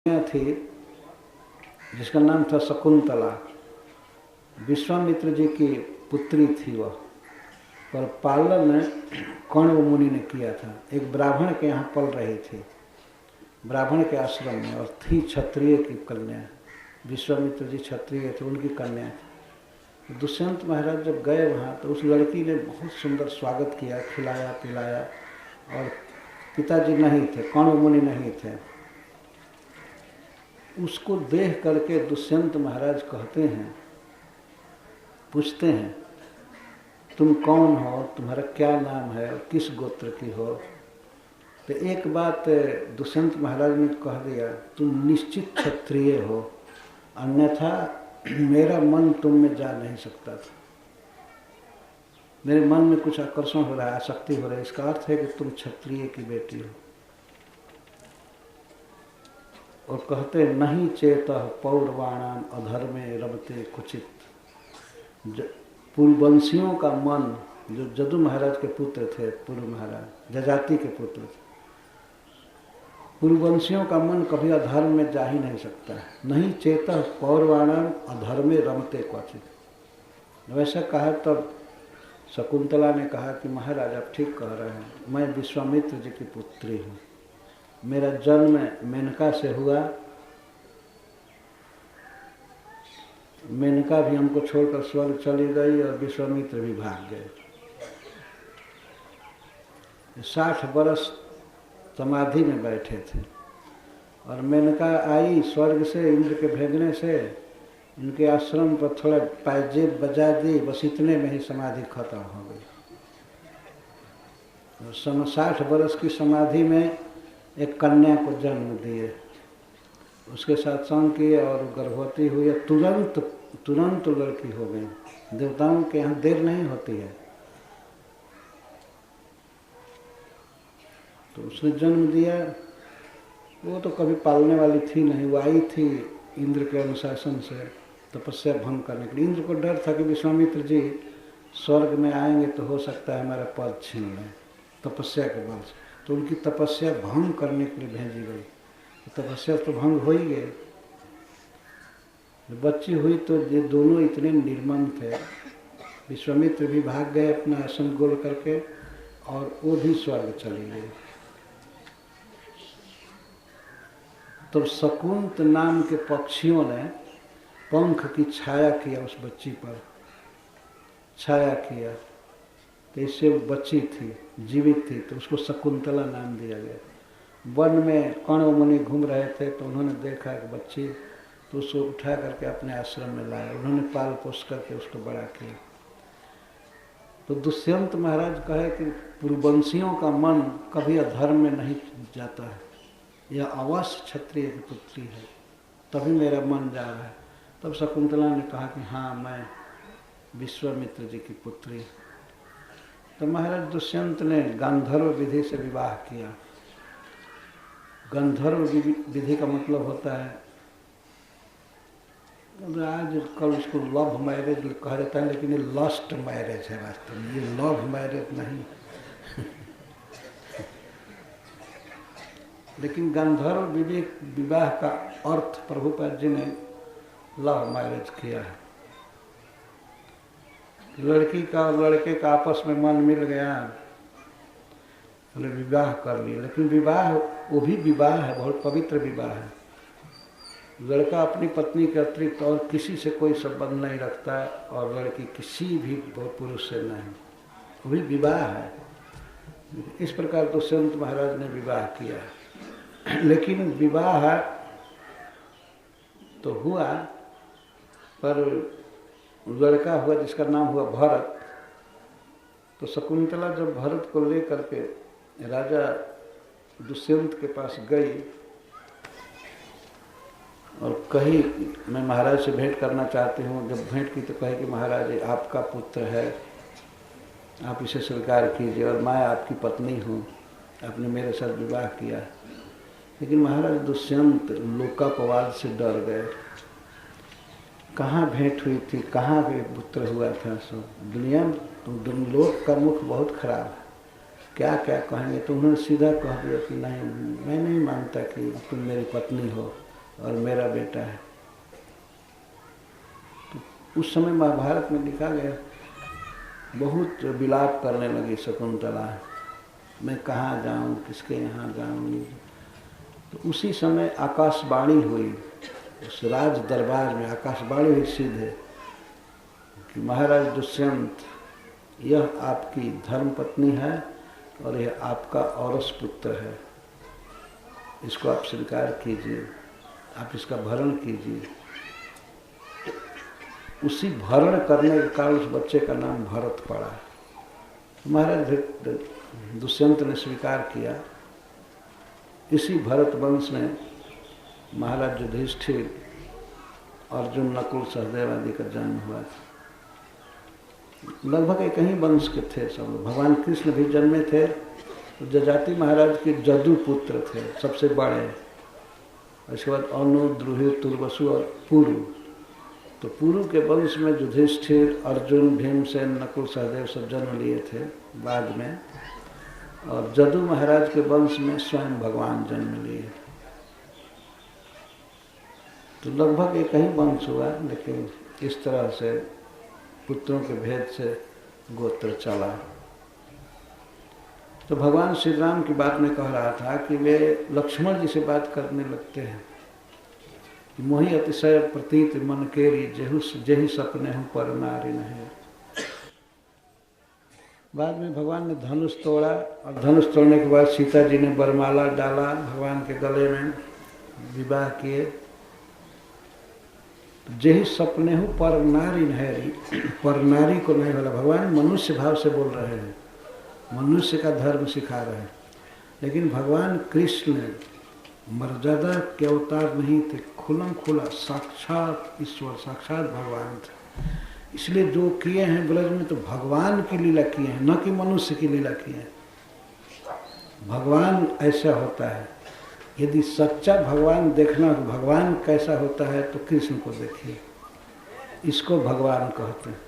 थी जिसका नाम था शकुंतला। विश्वामित्र जी की पुत्री थी वह, पर पालन कण्व मुनि ने किया था। एक ब्राह्मण के यहाँ पल रही थी, ब्राह्मण के आश्रम में, और थी क्षत्रिय की कन्या। विश्वामित्र जी क्षत्रिय थे, उनकी कन्या थी। दुष्यंत महाराज जब गए वहाँ तो उस लड़की ने बहुत सुंदर स्वागत किया, खिलाया पिलाया। और पिताजी नहीं थे, कण्व मुनि नहीं थे। उसको देख करके दुष्यंत महाराज कहते हैं, पूछते हैं, तुम कौन हो, तुम्हारा क्या नाम है, और किस गोत्र की हो। तो एक बात दुष्यंत महाराज ने कह दिया, तुम निश्चित क्षत्रिय हो, अन्यथा मेरा मन तुम में जा नहीं सकता था। मेरे मन में कुछ आकर्षण हो रहा है, आसक्ति हो रही है, इसका अर्थ है कि तुम क्षत्रिय की बेटी हो। और कहते नहीं चेतः पौरवाणाम अधर्मे रमते कुचित। पूर्ववंशियों का मन, जो जदु महाराज के पुत्र थे, पूर्व महाराज जजाति के पुत्र थे, पूर्ववंशियों का मन कभी अधर्म में जा ही नहीं सकता है। नहीं चेतः पौरवाणाम अधर्मे रमते क्वचित। वैसा कहा तब शकुंतला ने कहा कि महाराज आप ठीक कह रहे हैं, मैं विश्वामित्र जी की पुत्री हूँ, मेरा जन्म मेनका से हुआ। मेनका भी हमको छोड़कर स्वर्ग चली गई और विश्वामित्र भी भाग गए। 60 बरस समाधि में बैठे थे, और मेनका आई स्वर्ग से इंद्र के भेजने से, इनके आश्रम पर थोड़ा पायजेब बजा दी, बस इतने में ही समाधि खत्म हो गई। 60 बरस की समाधि में एक कन्या को जन्म दिए, उसके साथ संग किए और गर्भवती हुई, तुरंत लड़की हो गई। देवताओं के यहाँ देर नहीं होती है। तो उसने जन्म दिया। वो तो कभी पालने वाली थी नहीं, वो आई थी इंद्र के अनुशासन से तपस्या भंग करने के लिए। इंद्र को डर था कि विश्वामित्र जी स्वर्ग में आएंगे तो हो सकता है हमारा पद छीन लें तपस्या के बल से, तो उनकी तपस्या भंग करने के लिए भेजी गई। तो तपस्या तो भंग हो ही गई। बच्ची हुई तो ये दोनों इतने निर्मम थे, विश्वामित्र भी भाग गए अपना आसन गोल करके, और वो भी स्वर्ग चली गई। तो शकुंत नाम के पक्षियों ने पंख की छाया किया उस बच्ची पर, छाया किया, तो इससे वो बच्ची थी, जीवित थी, तो उसको शकुंतला नाम दिया गया। वन में कण्व मुनि घूम रहे थे तो उन्होंने देखा एक बच्ची, तो उसको उठा करके अपने आश्रम में लाया। उन्होंने पाल पोस करके उसको बड़ा किया। तो दुष्यंत महाराज कहे कि पूर्ववंशियों का मन कभी अधर्म में नहीं जाता है, यह अवश्य क्षत्रिय की पुत्री है, तभी मेरा मन जा रहा है। तब शकुंतला ने कहा कि हाँ, मैं विश्वामित्र जी की पुत्री। तो महाराज दुष्यंत ने गांधर्व विधि से विवाह किया। गांधर्व विधि का मतलब होता है, आज कल उसको लव मैरिज कहा जाता है, लेकिन ये लस्ट मैरिज है वास्तव में, ये लव मैरिज नहीं। लेकिन गांधर्व विवाह का अर्थ प्रभुपाद जी ने लव मैरिज किया है। लड़की का और लड़के का आपस में मन मिल गया, तो विवाह कर लिया। लेकिन विवाह वो भी विवाह है, बहुत पवित्र विवाह है। लड़का अपनी पत्नी के अतिरिक्त और किसी से कोई संबंध नहीं रखता है, और लड़की किसी भी पुरुष से नहीं, वो भी विवाह है। इस प्रकार दुष्यंत महाराज ने विवाह किया। लेकिन विवाह तो हुआ, पर लड़का हुआ जिसका नाम हुआ भरत। तो शकुंतला जब भरत को लेकर के राजा दुष्यंत के पास गई और कही, मैं महाराज से भेंट करना चाहती हूँ। जब भेंट की तो कहे कि महाराज आपका पुत्र है, आप इसे स्वीकार कीजिए, और मैं आपकी पत्नी हूँ, आपने मेरे साथ विवाह किया। लेकिन महाराज दुष्यंत लोकापवाद से डर गए। कहाँ भेंट हुई थी, कहाँ भी पुत्र हुआ था, सब दुनिया में तो लोक का मुख बहुत खराब है, क्या क्या कहेंगे। तो उन्होंने सीधा कह दिया कि नहीं, मैं नहीं मानता कि तुम मेरी पत्नी हो, और मेरा बेटा है। तो उस समय महाभारत में लिखा गया, बहुत विलाप करने लगी शकुंतला, मैं कहाँ जाऊँ, किसके यहाँ जाऊँ। तो उसी समय आकाशवाणी हुई, उस राज दरबार में आकाशवाणी हुई सीधे कि महाराज दुष्यंत, यह आपकी धर्मपत्नी है और यह आपका औरस पुत्र है, इसको आप स्वीकार कीजिए, आप इसका भरण कीजिए। उसी भरण करने के कारण उस बच्चे का नाम भरत पड़ा। महाराज दुष्यंत ने स्वीकार किया। इसी भरत वंश में महाराज युधिष्ठिर, अर्जुन, नकुल, सहदेव आदि का जन्म हुआ था। लगभग एक ही वंश के थे सब लोग। भगवान कृष्ण भी जन्मे थे, तो जजाति महाराज के जदु पुत्र थे सबसे बड़े। उसके बाद अनु, द्रुहि, तुर्वसु और पुरु। तो पुरु के वंश में युधिष्ठिर, अर्जुन, भीमसेन, नकुल, सहदेव सब जन्म लिए थे बाद में। और जदु महाराज के वंश में स्वयं भगवान जन्म लिए। तो लगभग एक ही वंश हुआ, लेकिन इस तरह से पुत्रों के भेद से गोत्र चला। तो भगवान श्री राम की बात में कह रहा था कि वे लक्ष्मण जी से बात करने लगते हैं कि मोहि अतिशय प्रतीत मन केरी, जेहि सपने हूँ पर नारी नहीं। बाद में भगवान ने धनुष तोड़ा, और धनुष तोड़ने के बाद सीता जी ने वरमाला डाला भगवान के गले में, विवाह किए। जेहि सपने हूँ पर नारी नहरी, पर नारी को नहीं बोला। भगवान मनुष्य भाव से बोल रहे हैं, मनुष्य का धर्म सिखा रहे हैं। लेकिन भगवान कृष्ण मर्यादा के अवतार नहीं थे, खुलम खुला साक्षात ईश्वर, साक्षात भगवान थे। इसलिए जो किए हैं ब्रज में तो भगवान की लीला किए हैं, न कि मनुष्य की लीला किए हैं। भगवान ऐसा होता है। यदि सच्चा भगवान देखना हो, भगवान कैसा होता है, तो कृष्ण को देखिए, इसको भगवान कहते हैं।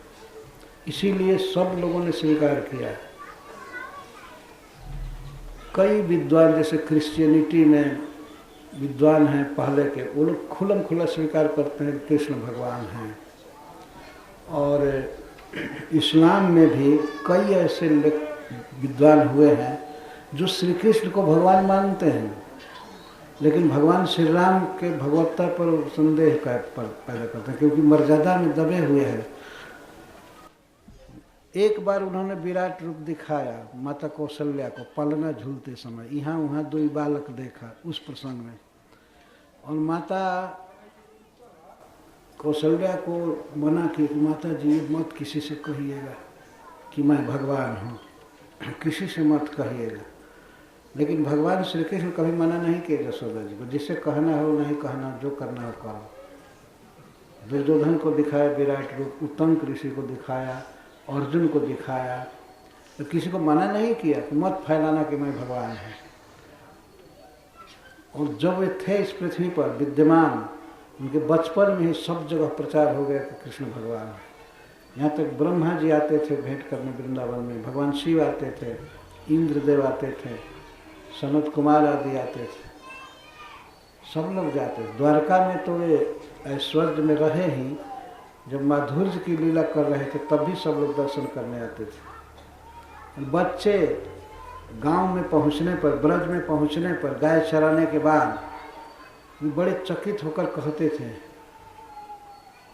इसीलिए सब लोगों ने स्वीकार किया। कई विद्वान, जैसे क्रिश्चियनिटी में विद्वान हैं पहले के, वो लोग खुलम खुला स्वीकार करते हैं कृष्ण भगवान हैं। और इस्लाम में भी कई ऐसे विद्वान हुए हैं जो श्री कृष्ण को भगवान मानते हैं, लेकिन भगवान श्री राम के भगवत्ता पर संदेह पैदा करते हैं, क्योंकि मर्यादा में दबे हुए हैं। एक बार उन्होंने विराट रूप दिखाया माता कौशल्या को पलना झूलते समय, यहाँ वहाँ दो बालक देखा उस प्रसंग में। और माता कौशल्या को मना की कि माता जी मत किसी से कहिएगा कि मैं भगवान हूँ, किसी से मत कहिएगा। लेकिन भगवान श्री कृष्ण कभी मना नहीं किए यशोदा जी को, जिससे कहना हो नहीं कहना, जो करना हो करो। दुर्योधन को दिखाया विराट रूप, उत्तंक ऋषि को दिखाया, अर्जुन को दिखाया, तो किसी को मना नहीं किया कि मत फैलाना कि मैं भगवान हूँ। और जब वे थे इस पृथ्वी पर विद्यमान, उनके बचपन में ही सब जगह प्रचार हो गया कि कृष्ण भगवान है। यहाँ तक ब्रह्मा जी आते थे भेंट करने वृंदावन में, भगवान शिव आते थे, इंद्रदेव आते थे, सनत कुमार आदि आते थे, सब लोग जाते थे। द्वारका में तो वे ऐश्वर्य में रहे ही, जब माधुर्य की लीला कर रहे थे तब भी सब लोग दर्शन करने आते थे। बच्चे गांव में पहुंचने पर, ब्रज में पहुंचने पर, गाय चराने के बाद बड़े चकित होकर कहते थे,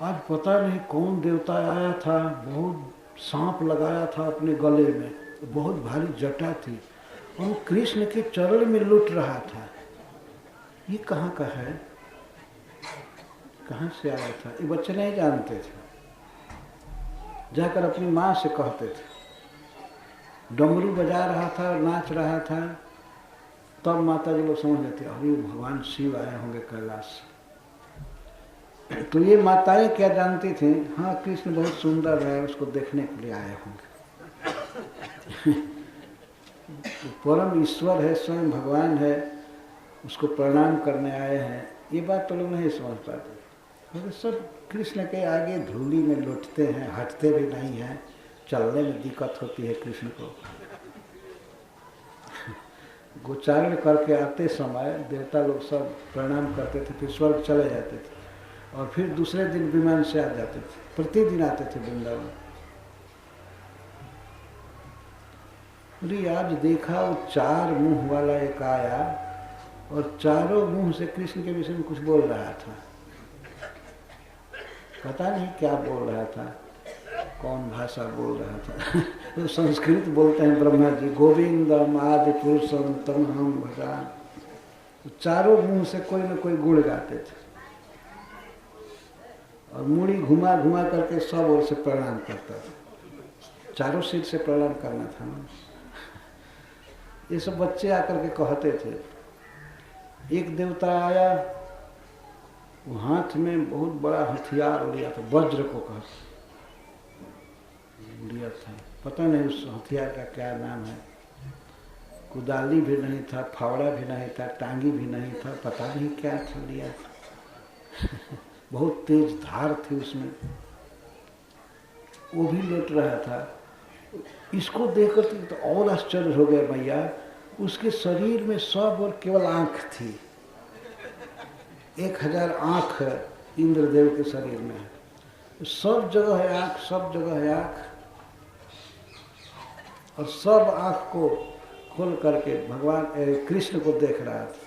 आज पता नहीं कौन देवता आया था, बहुत सांप लगाया था अपने गले में, बहुत भारी जटा थी, और कृष्ण के चरण में लुट रहा था। ये कहाँ का है, कहाँ से आया था, ये बच्चे नहीं जानते थे। जाकर अपनी माँ से कहते थे। डमरू बजा रहा था, नाच रहा था, तब माता जी लोग समझ लेते, अरे भगवान शिव आए होंगे कैलाश से। तो ये माताएं क्या जानती थी, हाँ कृष्ण बहुत सुंदर है, उसको देखने के लिए आए होंगे। तो परम ईश्वर है, स्वयं भगवान है, उसको प्रणाम करने आए हैं, ये बात तो लोग नहीं समझ पाते। तो सब कृष्ण के आगे धूली में लौटते हैं, हटते भी नहीं हैं, चलने में दिक्कत होती है कृष्ण को। गोचारण करके आते समय देवता लोग सब प्रणाम करते थे, फिर स्वर्ग चले जाते थे और फिर दूसरे दिन विमान से आ जाते थे। प्रतिदिन आते थे वृंदावन। अरे आज देखा वो 4 मुंह वाला एक आया और चारों मुंह से कृष्ण के विषय में कुछ बोल रहा था। पता नहीं क्या बोल रहा था, कौन भाषा बोल रहा था। तो संस्कृत बोलते हैं ब्रह्मा जी, गोविंदम आदि पुरुषम तमहम भगवान। तो चारों मुंह से कोई न कोई गुण गाते थे और मुड़ी घुमा घुमा करके सब ओर से प्रणाम करता था। चारों सिर से प्रणाम करना था ना। ये सब बच्चे आकर के कहते थे। एक देवता आया, वो हाथ में बहुत बड़ा हथियार लिया था, वज्र को कहते लिया था। पता नहीं उस हथियार का क्या नाम है। कुदाली भी नहीं था, फावड़ा भी नहीं था, टांगी भी नहीं था, पता नहीं क्या था लिया था। बहुत तेज धार थी उसमें, वो भी लौट रहा था। इसको देखकर तो और आश्चर्य हो गया भैया। उसके शरीर में सब और केवल आंख थी। 1000 आंख इंद्रदेव के शरीर में है। सब जगह है आंख, सब जगह है आंख। और सब आंख को खोल करके भगवान कृष्ण को देख रहा था।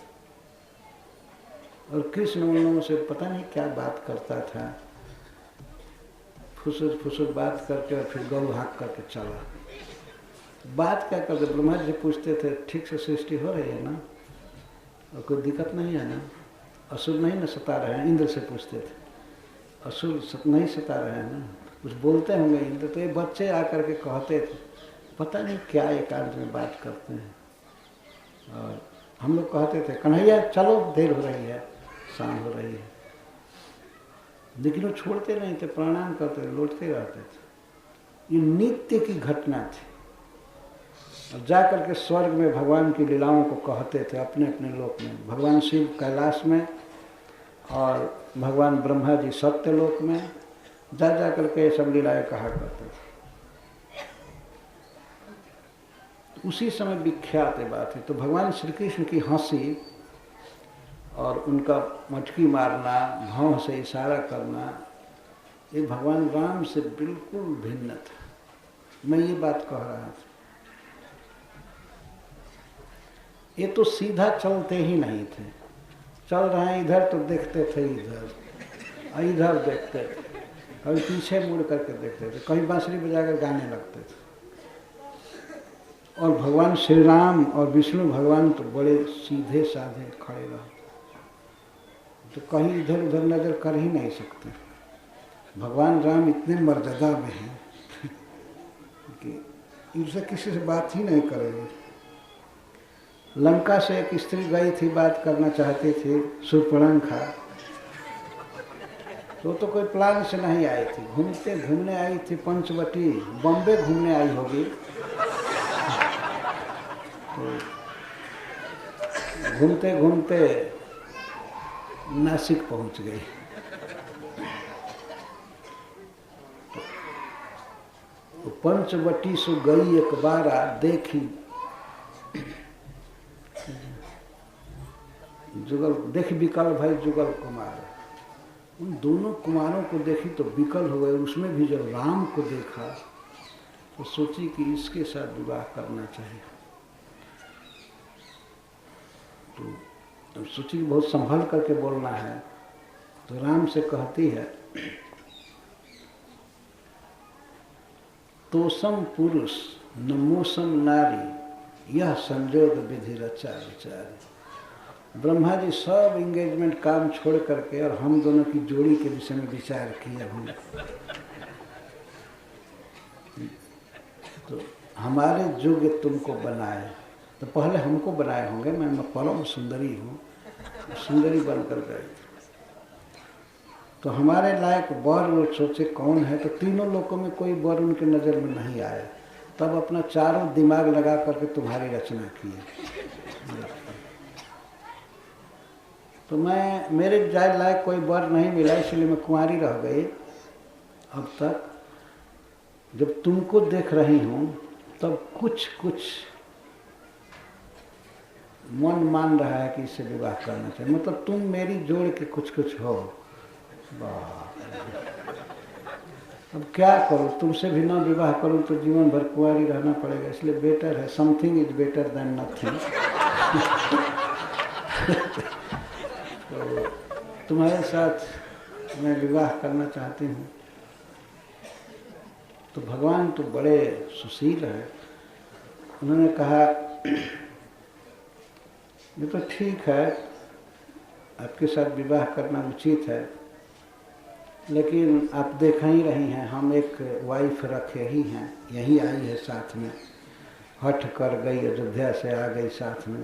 और कृष्ण उन लोगों से पता नहीं क्या बात करता था। फुसुर फुसुर बात करके और फिर गौ हाँक करके चला। बात क्या करते, ब्रह्मा जी पूछते थे ठीक से सृष्टि हो रही है ना, और कोई दिक्कत नहीं है ना, असुर नहीं न सता रहे हैं। इंद्र से पूछते थे, असुर नहीं सता रहे हैं ना, कुछ बोलते होंगे इंद्र। तो ये बच्चे आकर के कहते थे, पता नहीं क्या एकांत में बात करते हैं। और हम लोग कहते थे कन्हैया चलो देर हो रही है, शाम हो रही है। लेकिन वो छोड़ते नहीं थे, प्रणाम करते थे, लौटते रहते थे। ये नित्य की घटना थी। और जाकर के स्वर्ग में भगवान की लीलाओं को कहते थे अपने अपने लोक में। भगवान शिव कैलाश में और भगवान ब्रह्मा जी सत्य लोक में जा जा करके सब लीलाएं कहा करते थे। उसी समय विख्यात बात है। तो भगवान श्री कृष्ण की हंसी और उनका मटकी मारना, भौं से इशारा करना, ये भगवान राम से बिल्कुल भिन्न था। मैं ये बात कह रहा था। ये तो सीधा चलते ही नहीं थे। चल रहे हैं इधर तो देखते थे इधर, इधर देखते थे, कभी पीछे मुड़ करके देखते थे, कहीं बांसुरी बजाकर गाने लगते थे। और भगवान श्री राम और विष्णु भगवान तो बड़े सीधे साधे खड़े रहे, तो कहीं इधर उधर नजर कर ही नहीं सकते। भगवान राम इतने मर्यादा में हैं कि इनसे किसी से बात ही नहीं करेंगे। लंका से एक स्त्री गई थी, बात करना चाहती थी, शूर्पणखा। तो कोई प्लान से नहीं आई थी, घूमते घूमने आई थी पंचवटी, बॉम्बे घूमने आई होगी। तो घूमते घूमते नासिक पहुंच गई। तो पंचवटी से गई एक बार, देखी जुगल, देख विकल भाई जुगल कुमार। उन दोनों कुमारों को देखी तो विकल हो गए। उसमें भी जब राम को देखा तो सोची कि इसके साथ विवाह करना चाहिए। तो सोची कि बहुत संभल करके बोलना है। तो राम से कहती है, तोसम पुरुष नमोसम नारी, यह संयोग विधि रचा विचारी। ब्रह्मा जी सब इंगेजमेंट काम छोड़ करके और हम दोनों की जोड़ी के विषय में विचार किया हमने। तो हमारे योग्य तुमको बनाए, तो पहले हमको बनाए होंगे। मैं परम सुंदरी हूँ, सुंदरी बनकर गई। तो हमारे लायक वर लोग सोचे कौन है, तो तीनों लोगों में कोई वर उनके नज़र में नहीं आया। तब अपना चारों दिमाग लगा करके तुम्हारी रचना की। तो मेरे जाए लायक कोई वर नहीं मिला, इसलिए मैं कुंवारी रह गई। अब तक जब तुमको देख रही हूँ तब कुछ कुछ मन मान रहा है कि इससे विवाह करना चाहिए, मतलब तुम मेरी जोड़ के कुछ हो। वाह, अब क्या करूँ, तुमसे भी ना विवाह करूँ तो जीवन भर कुंवारी रहना पड़ेगा, इसलिए बेटर है, something is better than nothing. तो तुम्हारे साथ मैं विवाह करना चाहती हूँ। तो भगवान तो बड़े सुशील हैं, उन्होंने कहा ये तो ठीक है, आपके साथ विवाह करना उचित है, लेकिन आप देख ही रही हैं हम एक वाइफ रखे ही हैं, यही आई है साथ में, हठ कर गई, अयोध्या से आ गई साथ में।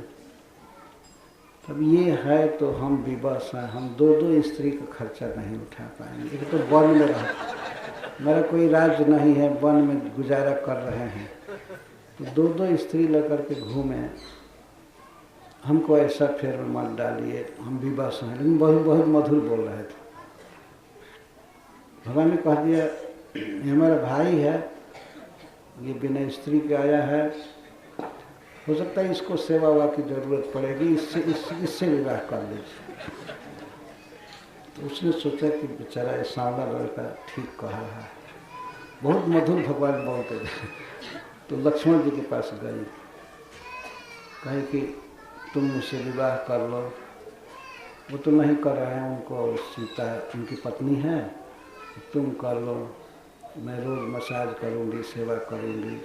तब ये है तो हम विवश हैं, हम दो स्त्री का खर्चा नहीं उठा पाएंगे। एक तो वन में रह, मेरा कोई राज्य नहीं है, वन में गुजारा कर रहे हैं, तो दो स्त्री लेकर के घूमें, हमको ऐसा फेर में मत डालिए, हम विवश हैं। लेकिन बहुत मधुर बोल रहे थे। भगवान ने कह दिया ये हमारा भाई है, ये बिना स्त्री के आया है, हो सकता है इसको सेवा वेवा की जरूरत पड़ेगी, इससे विवाह कर लीजिए। तो उसने सोचा कि बेचारा ये सांवला लड़का ठीक कहा है, बहुत मधुर भगवान बोलते थे। तो लक्ष्मण जी के पास गई, कहे कि तुम मुझसे विवाह कर लो। वो तो नहीं कर रहे हैं, उनको सीता उनकी पत्नी है, तुम कर लो, मैं रोज मसाज करूंगी, सेवा करूंगी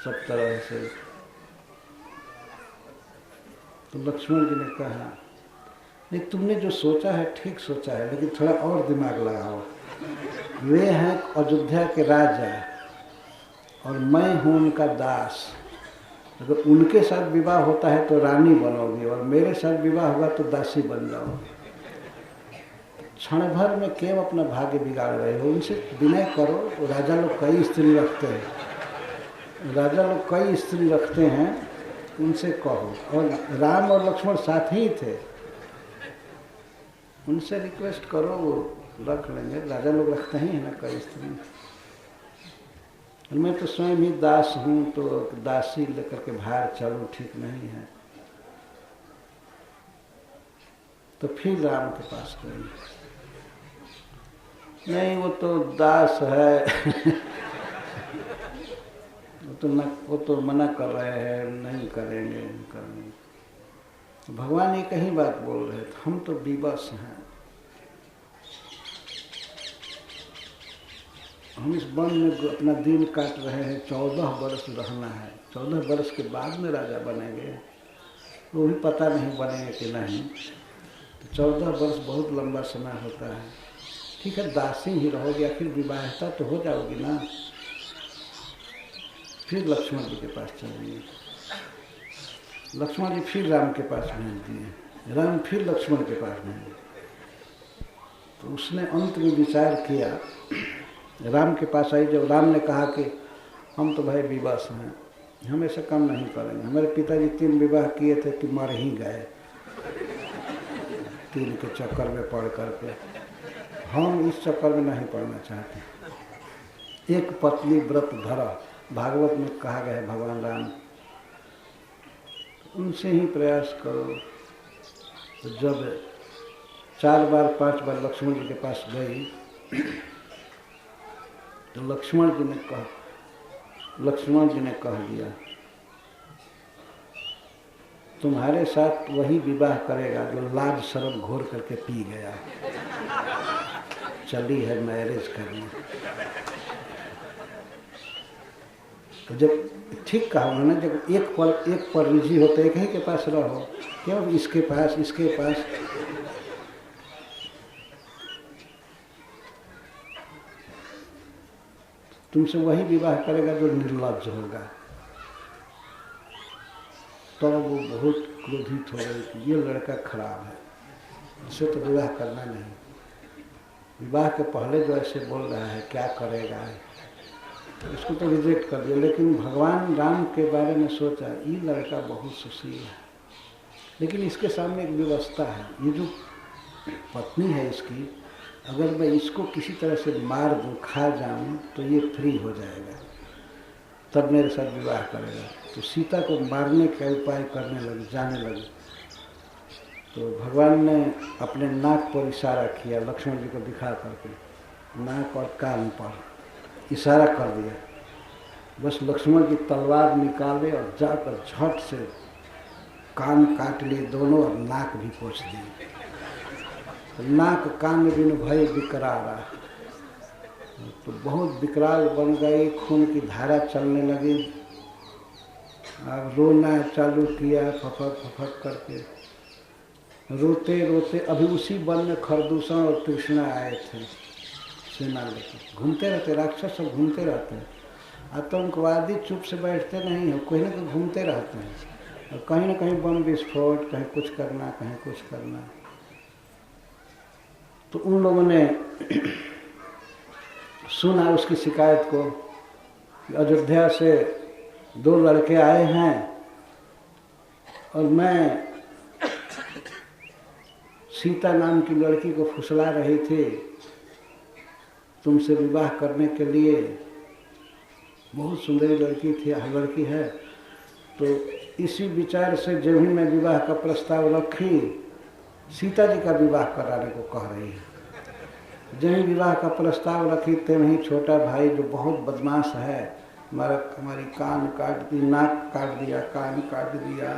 सब तरह से। तो लक्ष्मण जी ने कहा नहीं, तुमने जो सोचा है ठीक सोचा है, लेकिन थोड़ा और दिमाग लगाओ। वे हैं अयोध्या के राजा और मैं हूं उनका दास। अगर उनके साथ विवाह होता है तो रानी बनोगी, और मेरे साथ विवाह हुआ तो दासी बन जाओगी। क्षण भर में क्यों अपना भाग्य बिगाड़ रहे हो? उनसे विनय करो। तो राजा लोग कई स्त्री रखते हैं, राजा लोग कई स्त्री रखते हैं, उनसे कहो। और राम और लक्ष्मण साथ ही थे, उनसे रिक्वेस्ट करो, वो रख लेंगे। राजा लोग रखते ही हैं ना कई स्त्री। मैं तो स्वयं ही दास हूँ, तो दासी लेकर के बाहर चलूँ ठीक नहीं है। तो फिर राम के पास गई, नहीं वो तो दास है वो तो मना कर रहे हैं, नहीं करेंगे। भगवान एक ही बात बोल रहे थे, हम तो विवश हैं, हम इस वन में अपना दिन काट रहे हैं, 14 वर्ष रहना है, 14 वर्ष के बाद में राजा बनेंगे, वो भी पता नहीं बनेंगे कि नहीं। तो 14 वर्ष बहुत लंबा समय होता है। ठीक है, दासी ही रहोगे, आखिर विवाहिता तो हो जाओगी ना। फिर लक्ष्मण जी के पास चलेंगे। लक्ष्मण जी फिर राम के पास भेज दिए, राम फिर लक्ष्मण के पास भेजे। तो उसने अंत में विचार किया, राम के पास आई। जब राम ने कहा कि हम तो भाई विवश हैं, हम ऐसा काम नहीं करेंगे, हमारे पिताजी 3 विवाह किए थे कि मर ही गए 3 के चक्कर में पड़ करके, हम इस चक्कर में नहीं पड़ना चाहते। एक पत्नी व्रत धरा, भागवत में कहा गया है भगवान राम, उनसे ही प्रयास करो। तो जब 4 बार 5 बार लक्ष्मण जी के पास गई, तो लक्ष्मण जी ने कह दिया तुम्हारे साथ वही विवाह करेगा जो लाज शर्म घोर करके पी गया, चली है मैरिज करने। तो जब ठीक कहा उन्होंने, जब एक पर रिजी होते एक ही के पास रहो, क्यों इसके पास तुमसे वही विवाह करेगा जो निर्लज्ज होगा। तो वो बहुत क्रोधित हो गई कि ये लड़का खराब है, इससे तो विवाह करना नहीं। विवाह के पहले जो ऐसे बोल रहा है, क्या करेगा, इसको तो रिजेक्ट कर दिया। लेकिन भगवान राम के बारे में सोचा, ये लड़का बहुत सुशील है, लेकिन इसके सामने एक व्यवस्था है, ये जो पत्नी है इसकी, अगर मैं इसको किसी तरह से मार दूँ, खा जाऊँ, तो ये फ्री हो जाएगा। तब मेरे साथ विवाह करेगा। तो सीता को मारने का उपाय करने लगे, जाने लगे। तो भगवान ने अपने नाक पर इशारा किया, लक्ष्मण जी को दिखा करके, नाक और कान पर इशारा कर दिया। बस लक्ष्मण जी तलवार निकाले और जाकर झट से कान काट लिए दोनों और नाक भी पोंछ दिए। तो नाक कान बिन भय विकराल, तो बहुत विकराल बन गए, खून की धारा चलने लगी। अब रोना चालू किया फफक फफक करके, रोते रोते। अभी उसी वन में खरदूषण और तृष्णा आए थे सेना लेकर, घूमते रहते, राक्षस सब घूमते रहते हैं। आतंकवादी चुप से बैठते नहीं हैं, कहीं ना कहीं घूमते रहते हैं, और कहीं ना कहीं बम विस्फोट, कहीं कुछ करना कहीं कुछ करना। तो उन लोगों ने सुना उसकी शिकायत को कि अयोध्या से 2 लड़के आए हैं और मैं सीता नाम की लड़की को फुसला रही थी तुमसे विवाह करने के लिए। बहुत सुंदरी लड़की थी, लड़की है। तो इसी विचार से जब ही मैं विवाह का प्रस्ताव रखी, सीता जी का विवाह कराने को कह रही है। जब ही विवाह का प्रस्ताव रखी तब ही छोटा भाई जो बहुत बदमाश है, हमारी कान काट दी, नाक काट दिया, कान काट दिया,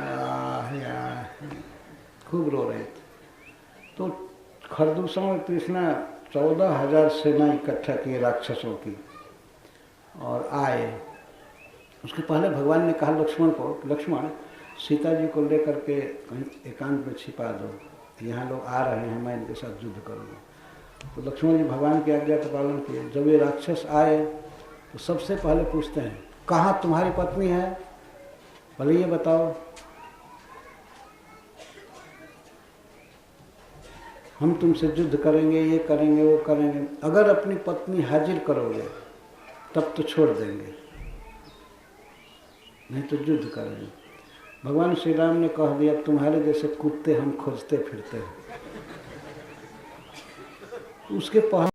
खूब रो रहे थे। तो खरदूषण और तृष्णा 14,000 सेना इकट्ठा किए राक्षसों की और आए। उसके पहले भगवान ने कहा लक्ष्मण को, लक्ष्मण सीता जी को लेकर के कहीं एकांत में छिपा दो, यहाँ लोग आ रहे हैं, मैं इनके साथ युद्ध करूँगा। तो लक्ष्मण जी भगवान की आज्ञा का पालन किए। जब ये राक्षस आए तो सबसे पहले पूछते हैं, कहाँ तुम्हारी पत्नी है, भले ये बताओ, हम तुमसे युद्ध करेंगे, ये करेंगे, वो करेंगे। अगर अपनी पत्नी हाजिर करोगे तब तो छोड़ देंगे, नहीं तो युद्ध करेंगे। भगवान श्री राम ने कह दिया, तुम्हारे जैसे कुत्ते हम खोजते फिरते हैं। उसके पहले